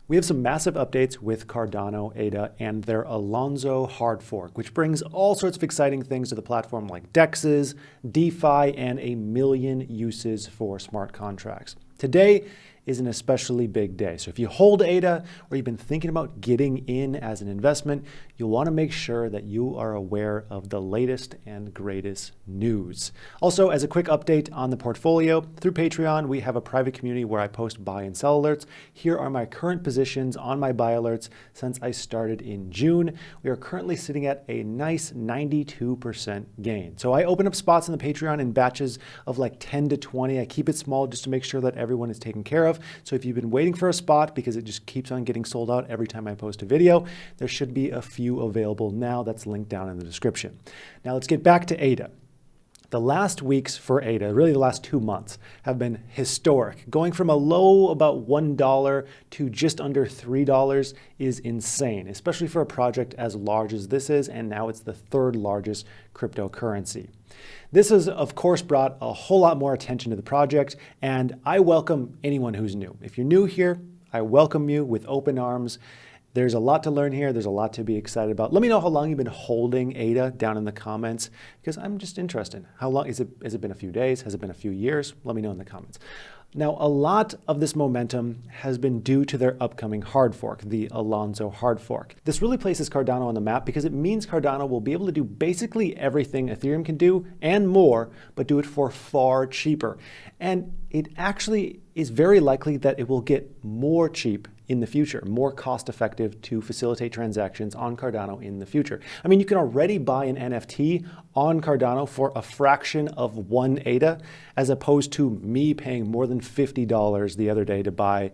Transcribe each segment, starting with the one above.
We have some massive updates with Cardano ADA and their Alonzo hard fork, which brings all sorts of exciting things to the platform like DEXs, DeFi, and a million uses for smart contracts. Today is an especially big day. So if you hold ADA or you've been thinking about getting in as an investment, you'll want to make sure that you are aware of the latest and greatest news. Also, as a quick update on the portfolio, through Patreon, we have a private community where I post buy and sell alerts. Here are my current positions on my buy alerts since I started in June. We are currently sitting at a nice 92% gain. So I open up spots in the Patreon in batches of like 10 to 20. I keep it small just to make sure that everyone is taken care of. So if you've been waiting for a spot because it just keeps on getting sold out every time I post a video, there should be a few available now. That's linked down in the description. Now let's get back to ADA. The last weeks for ADA, really the last 2 months, have been historic. Going from a low about $1 to just under $3 is insane, especially for a project as large as this is, and now it's the third largest cryptocurrency. This has, of course, brought a whole lot more attention to the project, and I welcome anyone who's new. If you're new here, I welcome you with open arms. There's a lot to learn here. There's a lot to be excited about. Let me know how long you've been holding ADA down in the comments, because I'm just interested. How long has it been a few days? Has it been a few years? Let me know in the comments. Now, a lot of this momentum has been due to their upcoming hard fork, the Alonzo hard fork. This really places Cardano on the map because it means Cardano will be able to do basically everything Ethereum can do and more, but do it for far cheaper. And it actually is very likely that it will get more cheap in the future, more cost-effective to facilitate transactions on Cardano in the future. I mean, you can already buy an NFT on Cardano for a fraction of one ADA, as opposed to me paying more than $50 the other day to buy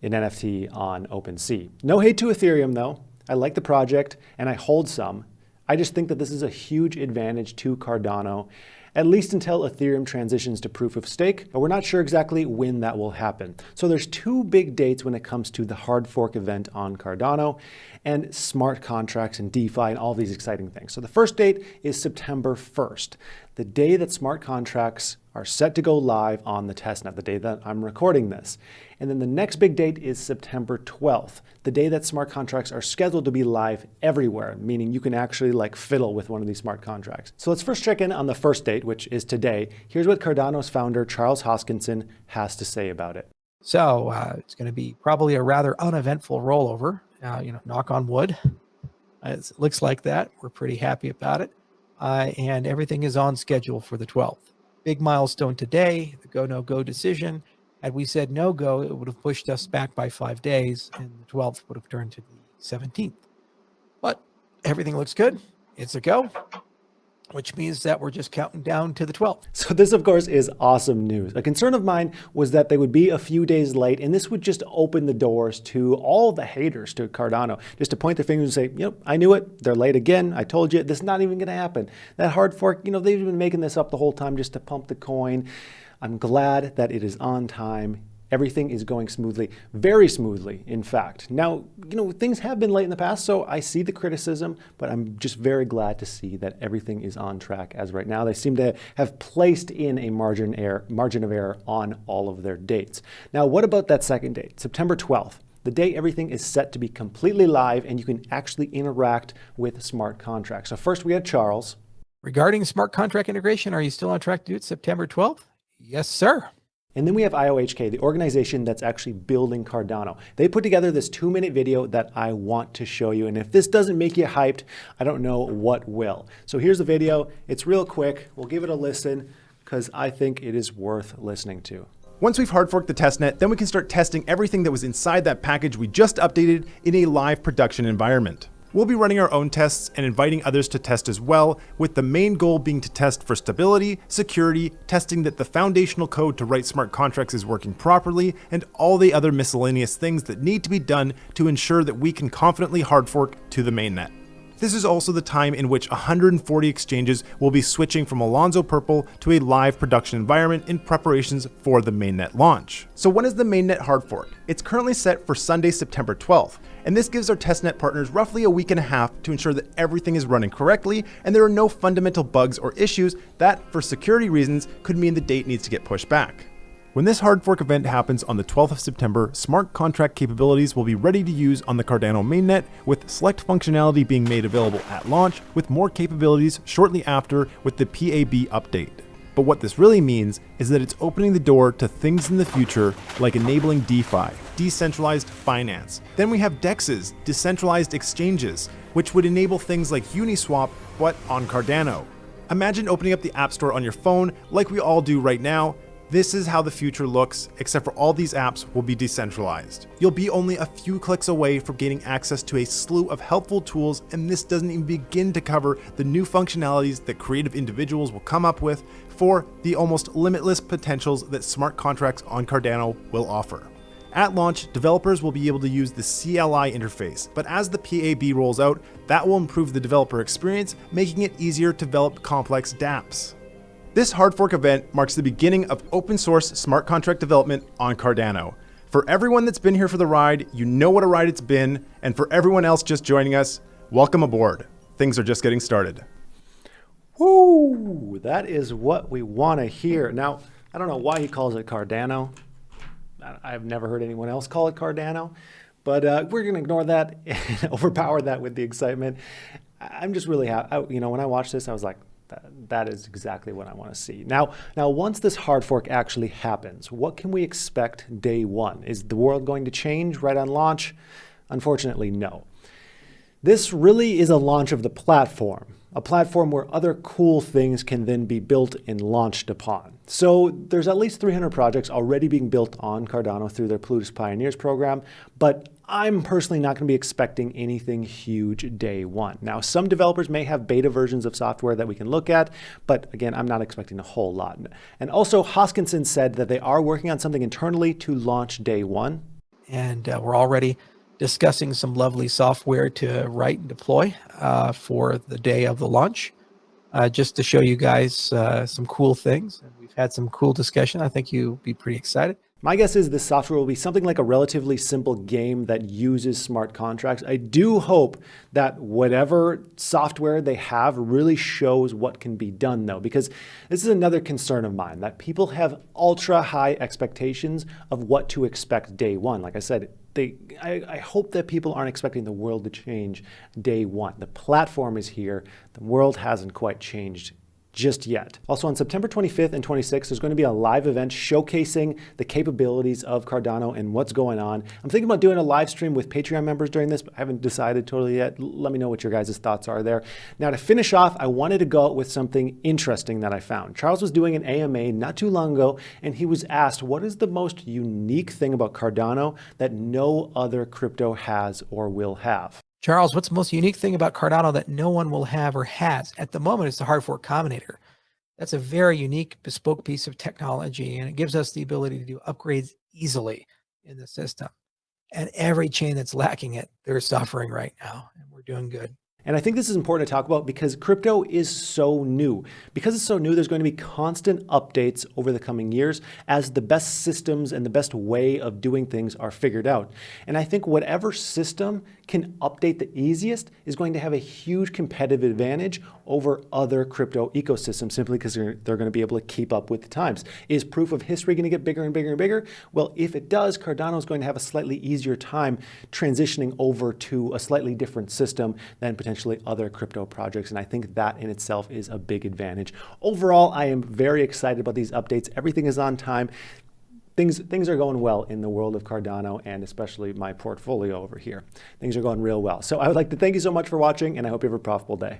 an NFT on OpenSea. No hate to Ethereum though. I like the project and I hold some. I just think that this is a huge advantage to Cardano, at least until Ethereum transitions to proof of stake, but we're not sure exactly when that will happen. So there's two big dates when it comes to the hard fork event on Cardano and smart contracts and DeFi and all these exciting things. So the first date is September 1st, the day that smart contracts are set to go live on the testnet, the day that I'm recording this. And then the next big date is September 12th, the day that smart contracts are scheduled to be live everywhere, meaning you can actually like fiddle with one of these smart contracts. So let's first check in on the first date, which is today. Here's what Cardano's founder, Charles Hoskinson, has to say about it. So it's going to be probably a rather uneventful rollover, knock on wood. It looks like that. We're pretty happy about it. And everything is on schedule for the 12th. Big milestone today, the go, no go decision. Had we said no go, it would have pushed us back by 5 days, and the 12th would have turned to the 17th. But everything looks good. It's a go, which means that we're just counting down to the 12th. So this, of course, is awesome news. A concern of mine was that they would be a few days late, and this would just open the doors to all the haters to Cardano, just to point their fingers and say, yep, I knew it. They're late again. I told you, this is not even going to happen. That hard fork, they've been making this up the whole time just to pump the coin. I'm glad that it is on time. Everything is going smoothly, very smoothly, in fact. Now, things have been late in the past, so I see the criticism, but I'm just very glad to see that everything is on track as right now. They seem to have placed in a margin of error on all of their dates. Now, what about that second date, September 12th? The day everything is set to be completely live and you can actually interact with smart contracts. So first we had Charles. Regarding smart contract integration, are you still on track to do it September 12th? Yes, sir. And then we have IOHK, the organization that's actually building Cardano. They put together this 2-minute video that I want to show you. And if this doesn't make you hyped, I don't know what will. So here's the video. It's real quick. We'll give it a listen because I think it is worth listening to. Once we've hard forked the testnet, then we can start testing everything that was inside that package we just updated in a live production environment. We'll be running our own tests and inviting others to test as well, with the main goal being to test for stability, security, testing that the foundational code to write smart contracts is working properly, and all the other miscellaneous things that need to be done to ensure that we can confidently hard fork to the mainnet. This is also the time in which 140 exchanges will be switching from Alonzo Purple to a live production environment in preparations for the mainnet launch. So when is the mainnet hard fork? It's currently set for Sunday, September 12th, and this gives our testnet partners roughly a week and a half to ensure that everything is running correctly and there are no fundamental bugs or issues that, for security reasons, could mean the date needs to get pushed back. When this hard fork event happens on the 12th of September, smart contract capabilities will be ready to use on the Cardano mainnet, with select functionality being made available at launch, with more capabilities shortly after with the PAB update. But what this really means is that it's opening the door to things in the future like enabling DeFi, decentralized finance. Then we have DEXs, decentralized exchanges, which would enable things like Uniswap, but on Cardano. Imagine opening up the App Store on your phone like we all do right now. This is how the future looks, except for all these apps will be decentralized. You'll be only a few clicks away from gaining access to a slew of helpful tools, and this doesn't even begin to cover the new functionalities that creative individuals will come up with for the almost limitless potentials that smart contracts on Cardano will offer. At launch, developers will be able to use the CLI interface, but as the PAB rolls out, that will improve the developer experience, making it easier to develop complex dApps. This hard fork event marks the beginning of open source smart contract development on Cardano. For everyone that's been here for the ride, you know what a ride it's been, and for everyone else just joining us, welcome aboard. Things are just getting started. Woo! That is what we want to hear. Now, I don't know why he calls it Cardano. I've never heard anyone else call it Cardano, but we're going to ignore that and overpower that with the excitement. I'm just really happy. When I watched this, I was like, that is exactly what I want to see. Now, once this hard fork actually happens, what can we expect day one? Is the world going to change right on launch? Unfortunately, no. This really is a launch of the platform, a platform where other cool things can then be built and launched upon. So there's at least 300 projects already being built on Cardano through their Plutus Pioneers program, but I'm personally not going to be expecting anything huge day one. Now, some developers may have beta versions of software that we can look at, but again, I'm not expecting a whole lot. And also, Hoskinson said that they are working on something internally to launch day one. And we're already discussing some lovely software to write and deploy for the day of the launch, just to show you guys some cool things. And we've had some cool discussion. I think you'll be pretty excited. My guess is this software will be something like a relatively simple game that uses smart contracts. I do hope that whatever software they have really shows what can be done, though, because this is another concern of mine, that people have ultra high expectations of what to expect day one. Like I said, I hope that people aren't expecting the world to change day one. The platform is here. The world hasn't quite changed just yet. Also, on September 25th and 26th, there's going to be a live event showcasing the capabilities of Cardano and what's going on. I'm thinking about doing a live stream with Patreon members during this, but I haven't decided totally yet. Let me know what your guys' thoughts are there. Now, to finish off, I wanted to go out with something interesting that I found. Charles was doing an AMA not too long ago, and he was asked, what is the most unique thing about Cardano that no other crypto has or will have? Charles, what's the most unique thing about Cardano that no one will have or has? At the moment, it's the hard fork combinator. That's a very unique, bespoke piece of technology, and it gives us the ability to do upgrades easily in the system. And every chain that's lacking it, they're suffering right now, and we're doing good. And I think this is important to talk about because crypto is so new. Because it's so new, there's going to be constant updates over the coming years as the best systems and the best way of doing things are figured out. And I think whatever system can update the easiest is going to have a huge competitive advantage over other crypto ecosystems simply because they're going to be able to keep up with the times. Is proof of history going to get bigger and bigger and bigger? Well, if it does, Cardano is going to have a slightly easier time transitioning over to a slightly different system than potentially other crypto projects. And I think that in itself is a big advantage. Overall, I am very excited about these updates. Everything is on time. Things are going well in the world of Cardano and especially my portfolio over here. Things are going real well. So I would like to thank you so much for watching, and I hope you have a profitable day.